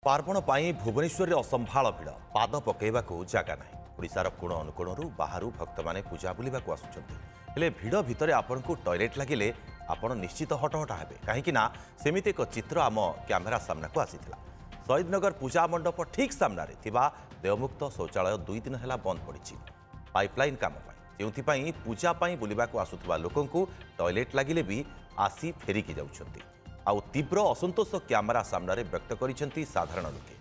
पार्वण पाई भुवनेश्वर असंभाल भिड़ पाद पकईवाक जगह ना ओडार कोण अनुकोणु बाहर भक्त मैंने पूजा बुलवा आसुँचे भिड़ भितर आपण को टॉयलेट लगिले आपण निश्चित हटहटा हे कहीं सेमिति एक चित्र आम कैमेरा सामना को आसीथिला। शहीदनगर पूजा मंडप ठीक सामने देवमुक्त शौचालय 2 दिन है बंद पड़ी पाइपलाइन काम जो पूजा बुलवा आसुवा लोक टॉयलेट लगिले भी आसी फेरिकी जाउछंती। आउ तीव्र असंतोष कैमेरा सामने व्यक्त करिसेंती साधारण लोके।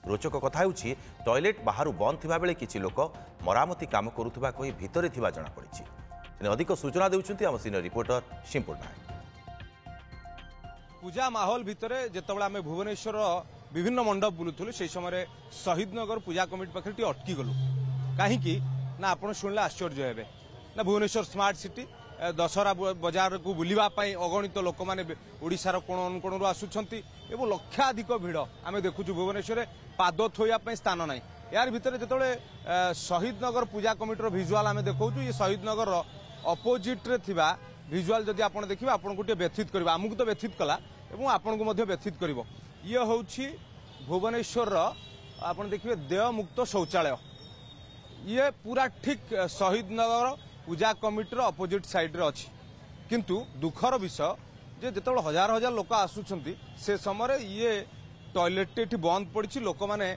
रोचक कथा होउछि टॉयलेट बाहर बंद थिबा बेले किछि लोक मरामती काम करुथबा कहि भितरे थिबा जणा पड़िछि। अधिक सूचना देउछंती आम सीनियर रिपोर्टर शिंपुर नायक। पूजा माहौल भितरे जेतबेला आमे भुवनेश्वर विभिन्न मंडप बुलुथुलु से समय शहीदनगर पूजा कमिटी पाखे टी अटकी गलु कहीं ना आपण शुणिले आश्चर्य हेबे ना भुवनेश्वर स्मार्ट सिटी दशहरा बजार को बुलवाई अगणित लोक मैंने ओडार कोण अनुकोणु आसुंच लक्षाधिक भिड़ आम देखु भुवनेश्वर पाद थोइया स्थान ना यार भितर जो शहीदनगर पूजा कमिटर भिजुआल आम देखु ये शहीदनगर अपोजिट रे थिबा भिजुआल जदि आप देखिए आपन को व्यथित कर आमको तो व्यथित कला आपन को व्यथित कर ये हूँ भुवनेश्वर आप देखिए देवमुक्त शौचालय ये पूरा ठीक शहीदनगर पूजा कमिटर अपोजिट साइड रे अछि किंतु दुखर विषय जे जेतेबेले हजार हजार लोक आसुछंती से समय ये टॉयलेट एठी बंद पड़ी लोक माने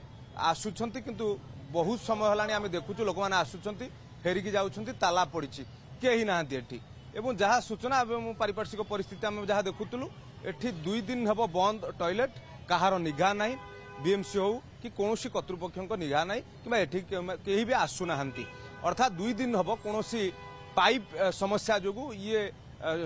आसुछंती किंतु बहुत समय हलानी आमे देखुछु लोक माने आसुछंती फेरिकी जाउछंती ताला पड़ी केही नाहंती एठी एवं जहाँ सूचना पारिपार्श्विक परिस्थिति आम जहाँ देखुलु एठी 2 दिन हम बंद टॉयलेट कहार निघा ना बीएमसी हो कि कौन कर्तृपक्ष निघा ना कि कहीं भी आसुना अर्थात 2 दिन हम कौन पाइप समस्या जो ये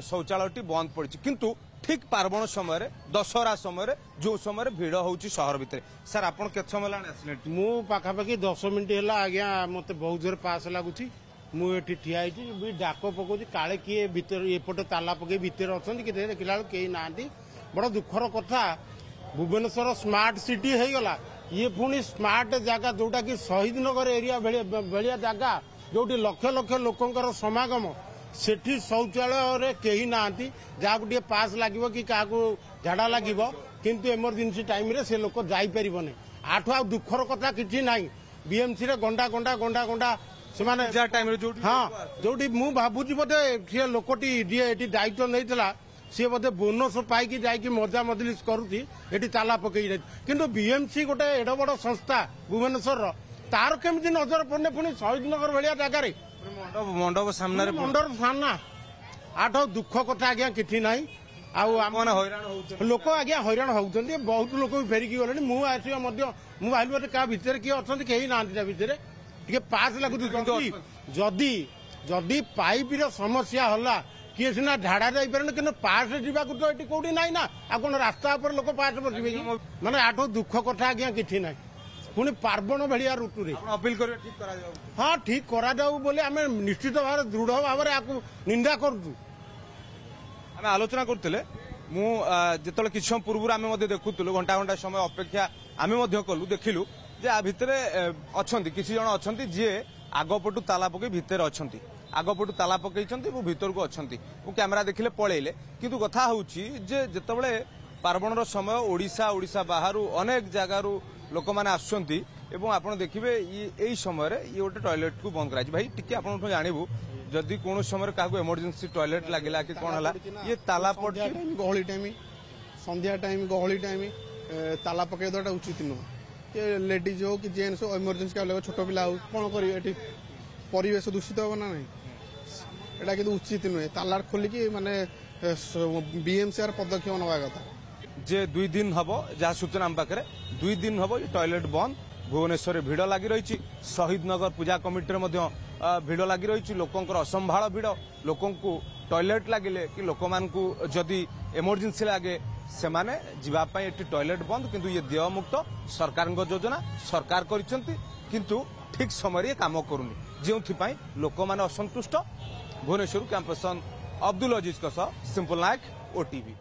शौचालय बंद पड़ी किंतु ठीक पार्वण समय दशहरा समय जो समय भिड़ होची शहर भितर सर आप समय आसिले मु पाखापाखि 10 मिनिट है आज्ञा मत बहुत जोर पास लगुच मुझे ठिया भी डाक पकाऊँ काले किए भीतर एपटे ताला पकई भितर अच्छा कि देखला कहीं ना बड़ दुखर कथा भुवनेश्वर स्मार्ट सिटी हो गला ये पुणी स्मार्ट जगह जोटा कि शहीदनगर एरिया भाया जगह जो लक्ष लक्ष लोकंर समागम सेठी शौचालय कहीं ना जहाँ टे पास लगे कि क्या झाड़ा लगे किंतु इमरजेंसी टाइम रे से लोक जापर आठू आ दुखर कथा कि ना बीएमसी रे गंडा गंडा गंडा गंडा से हाँ जो भावुँ बोधे सी लोकटी जी दायित्व नहीं सी बोधे बोनस पाई जाकि मजा मजलिस करुँची ताला पकई किंतु बीएमसी गोटे एड बड़ संस्था भुवनेश्वर तार केमी नजर पड़ने पुणी शहीदनगर भाया जगार मंडप सामने मंडप सामना आठ दुख कथा आज्ञा कि ना लोक आज्ञा हैरान होती बहुत लोक फेरिकी गले मुझे भाई क्या भितर किए अच्छा कहीं ना भितर टे पास लगुच जदि जदि पाइप समस्या होला किए सीना झाड़ा जापर कि पास जावाक तो ये कौटी ना आ कौन रास्ता पर लोक पास बसबे कि माने आठ दुख कथा आज्ञा कि ना पुणी पार्वण भाया ऋतु अपील कर हाँ ठीक करा बोले आम निश्चित भाव दृढ़ भाव में निंदा करूँ आम आलोचना करते मुझे कि समय पूर्व आम देखुलु घंटा घंटा समय अपेक्षा आम कलु देखिलु जे आ भितरे अछंती किछि जण अछंती जे आगपटु ताला पकई भितर अछंती आगपटु ताला पकईचंती वो भितर को अछंती वो कैमरा देखिले पळेले किंतु कथा होउची जे जेतेबेले पार्वणर समय ओडिशा ओडिशा बाहरु अनेक जगारु लोक माने आछंती एवं आपण देखिबे एई समय रे ये गोटे टॉयलेट को बंद कराई भाई टिके आपण जानिबु जदि कोन समय काको इमरजेंसी टॉयलेट लागिला कि कोन हला ये ताला पड़ गहली टाइम संध्या टाइम गहली टाइम ताला पकई दटा उचित नुह लेडीज हो कि जेन्स हो इमरजेंसी का छोट पिला हो कौन कर परिवेश दूषित हम ना यहाँ कि उचित नुहे ताला खोलिकी माने बीएमसी पदक्षेप नवा कथा जे 2 दिन हम जहाँ सूचना आम पाखे 2 दिन हम टॉयलेट बंद भुवनेश्वर भिड़ लगी रही शहीदनगर पूजा कमिटी भिड़ लगी रही लोकंर असंभाल भिड़ लोक टॉयलेट लगिले कि लोक जदि इमरजेंसी लगे से माने जीवापाई एटी टॉयलेट बंद किंतु ये देवमुक्त सरकार योजना सरकार करिसेंती किंतु ठीक समय काम करूनी जो लोक माने असंतुष्ट भुवनेश्वर कैंपस अब्दुल अजीज सिंपल नायक ओटीवी।